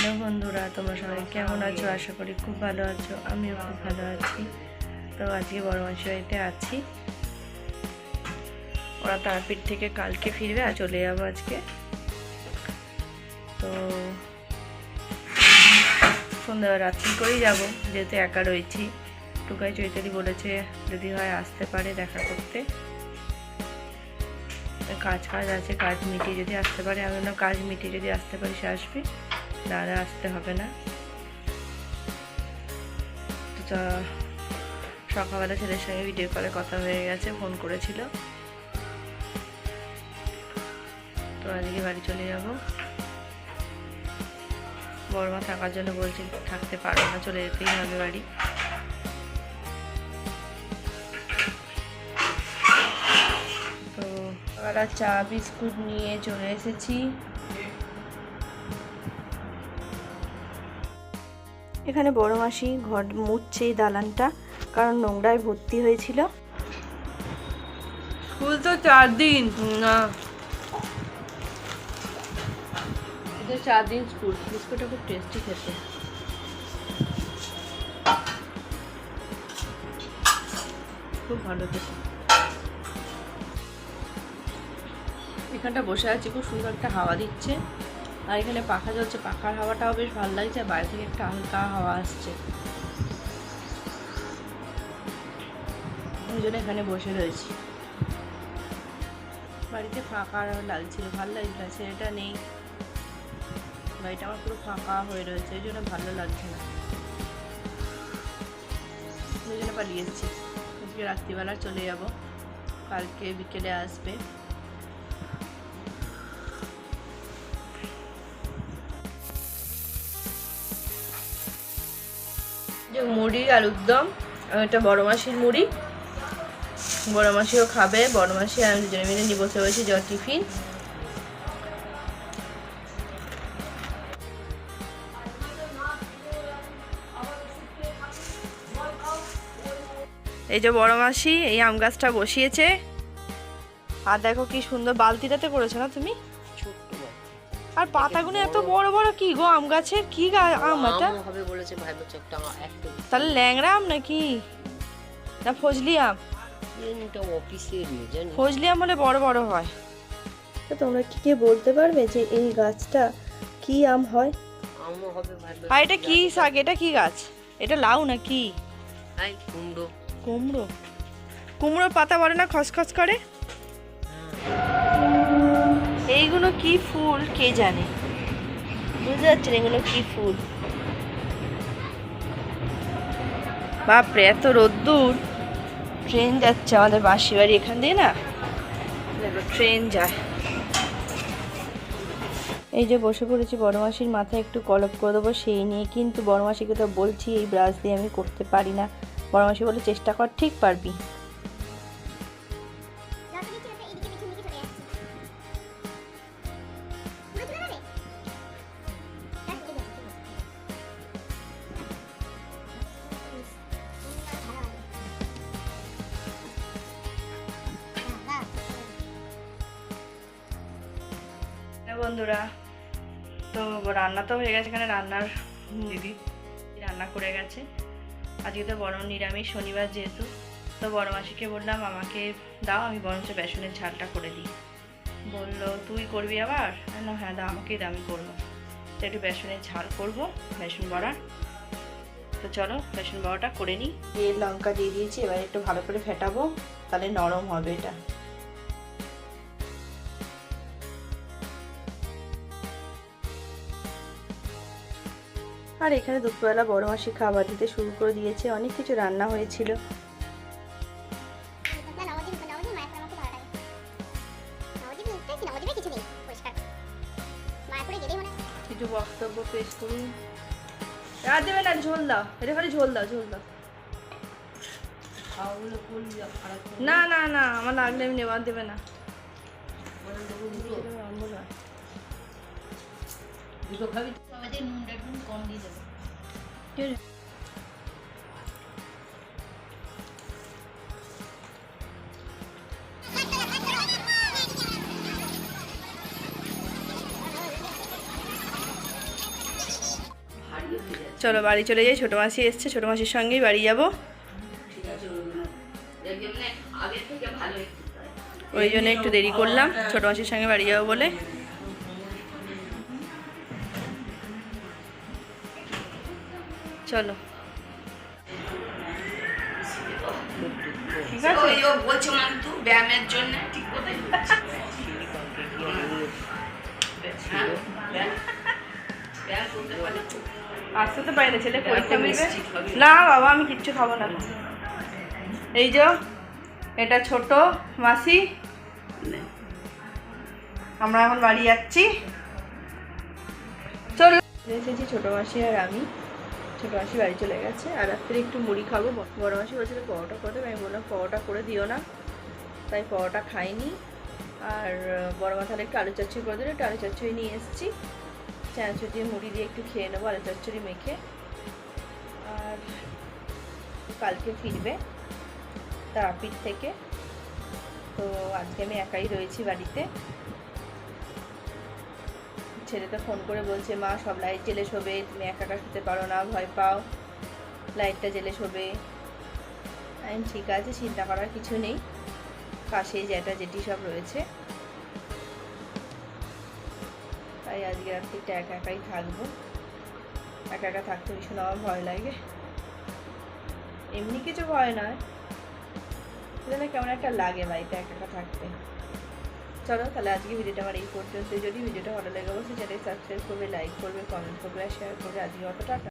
Hello বন্ধুরা, তোমরা সবাই কেমন আছো? আশা করি খুব ভালো আছো। আমিও খুব ভালো আছি। তো আজকে বড় মাসির বাড়িতে আছি। ওরা তারাপীঠ থেকে কালকে ফিরবে আর চলে যাবো আজকে। তো সন্ধ্যা রাত্রি করেই যাবো, যেহেতু একা রয়েছি। টুকাই চৈতালি বলেছে যদি হয় আসতে পারে দেখা করতে। কাজ আছে, কাজ মিটিয়ে যদি আসতে পারে। আমি বললাম কাজ মিটিয়ে যদি আসতে পারি সে আসবে, দাদা আসতে হবে না। তো সকালবেলা ছেলের সঙ্গে ভিডিও কলে কথা হয়ে গেছে, ফোন করেছিল। তো আজকে বাড়ি চলে যাব। বড়মা থাকার জন্য বলছে থাকতে পারবো না, চলে যেতেই হবে বাড়ি। তো আমরা চা বিস্কুট নিয়ে চলে এসেছি। এখানে বড় মাসি ঘর মুছছে এই দালানটা, কারণ নোংরায় ভর্তি হয়েছিল। স্কুল তো 4 দিন না, 4 দিন স্কুল। বিস্কুটটা খুব টেস্টি খেতে, খুব ভালো খেতে। এখানটা বসে আছি, খুব সুন্দর একটা হাওয়া দিচ্ছে। আর এখানে পাখা চলছে, পাখার হাওয়াটাও বেশ ভালো লাগছে। বাইরে থেকে একটা হালকা হাওয়া আসছে, ওই জন্য এখানে বসে রয়েছি। বাড়িতে ফাঁকা লাগছিল, ভালো লাগছিল। ছেলেটা নেই, বাড়িটা আমার পুরো ফাঁকা হয়ে রয়েছে, ওই জন্য ভালো লাগছে না। ওই জন্য পালিয়ে এসেছি। আজকে রাত্রিবেলা চলে যাব, কালকে বিকেলে আসবে। যে মুড়ি আলুর দম, এটা বড় মাসির মুড়ি। বড় মাসিও খাবে, বড় মাসি আমি দুজনে মিলে নিয়ে বসে বসে যাওয়া টিফিন। এই যে বড় মাসি এই আম গাছটা বসিয়েছে। আর দেখো কি সুন্দর, বালতিটাতে করেছো না তুমি? আর পাতাগুলো এত বড় বড়, কি গো আম গাছের কি আম এটা হবে বলেছে ভাই বলছে একটা একটু। তাহলে ল্যাংড়া আম নাকি না ফজলি আম? এটা অফিসের জানি, ফজলি আম হলে বড় বড় হয়। তো তোমরা কি কে বলতে পারবে যে এই গাছটা কি আম হয়? আম হবে ভাই। আর এটা কি শাক? এটা কি গাছ? এটা লাউ নাকি? আই কুমড়ো। কুমড়ো? কুমড়োর পাতা বলে না খসখস করে। এইগুলো কি ফুল কে জানে, বুঝতে যাচ্ছে না এগুলো কি ফুল। বাপরে এত রোদ্দুর। ট্রেন যাচ্ছে আমাদের বাসি বাড়ি এখান দিয়ে না, ট্রেন যায়। এই যে বসে পড়েছি, বড় মাসির মাথায় একটু কলপ করে দেবো সেই নিয়ে। কিন্তু বড় মাসিকে তো বলছি এই ব্রাশ দিয়ে আমি করতে পারি না। বড় মাসি বলে চেষ্টা কর, ঠিক পারবি। বন্ধুরা, তো রান্না তো হয়ে গেছে। এখানে রান্নার দিদি রান্না করে গেছে। আজকে তো বড় নিরামিষ, শনিবার যেহেতু। তো বড় মাসিকে বললাম আমাকে দাও, আমি বরঞ্চ বেসনের ঝালটা করে দিই। বললো তুই করবি আবার? না হ্যাঁ দাও, আমাকেই দাও, আমি করবো। তো একটু বেসনের ঝাল করবো, বেসন বড়া। তো চলো বেসন বড়াটা করে নিই। তেল লঙ্কা দিয়ে দিয়েছি, এবার একটু ভালো করে ফেটাবো, তাহলে নরম হবে এটা। আর এখানে দুপুরবেলা বড় মাসি খাবার দিতে শুরু করে দিয়েছে। অনেক কিছু রান্না হয়েছিল। কিছু বক্তব্য পেশ করুন। আর দেবে না, ঝোল দাও, এটা খালি ঝোল দাও, ঝোল দাও। না না না, আমার লাগলে আমি নেওয়া দেবে না। দুটো খাবি তো, নুনটা একটু কম দিয়ে দেবে। চলো বাড়ি চলে যাই, ছোটো মাসি এসছে, ছোটো মাসির সঙ্গেই বাড়ি যাবো। ওই জন্য একটু দেরি করলাম, ছোটো মাসির সঙ্গে বাড়ি যাবো বলে। চলো ঠিক আছে, বলছো মান্তু ব্যায়ামের জন্য ঠিক কোথায় আসতে তো পারি না, ছেলে পরীক্ষা মিলবে। না বাবা আমি কিচ্ছু খাবো না। এই যে এটা ছোট মাসি, আমরা এখন বাড়ি যাচ্ছি। চলো এসেছি ছোটো মাসি আর আমি। ছোটো মাসি বাড়ি চলে গেছে, আর রাত্রে একটু মুড়ি খাবো। বড় মাসি বলছিল পরোটা করে দেবে, আমি বললাম পরোটা করে দিও না, তাই পরোটা খাইনি। আর বড় মা তাহলে একটু আলু চচ্চড়ি করে দিলে, একটু আলু চচ্চড়ি নিয়ে এসেছি, চানাচুর দিয়ে মুড়ি দিয়ে একটু খেয়ে নেবো আলু চচ্চড়ি মেখে। আর কালকে ফিরবে তারাপীঠ থেকে, তো আজকে আমি একাই রয়েছি বাড়িতে। ছেলে তো ফোন করে বলছে মা সব লাইট জেলে শোবে, তুমি একা একা শুতে পারো না, ভয় পাও, লাইটটা জেলে শোবে। আমি ঠিক আছে, চিন্তা করার কিছু নেই, পাশেই জ্যাঠা জেঠি সব রয়েছে, তাই আজকে রাত্রিটা একা একাই থাকবো। একা একা থাকতে ভীষণ আমার ভয় লাগে, এমনি কিছু ভয় নয়, সেখানে কেমন একটা লাগে বাড়িতে একা একা থাকতে। চলো তাহলে আজকে ভিডিওটা আমার এই পর্যন্ত। যদি ভিডিওটা ভালো লাগে অবশ্যই চ্যানেল সাবস্ক্রাইব করবে, লাইক করবে, কমেন্ট করবে আর শেয়ার করবে। আজকে অত টাটা।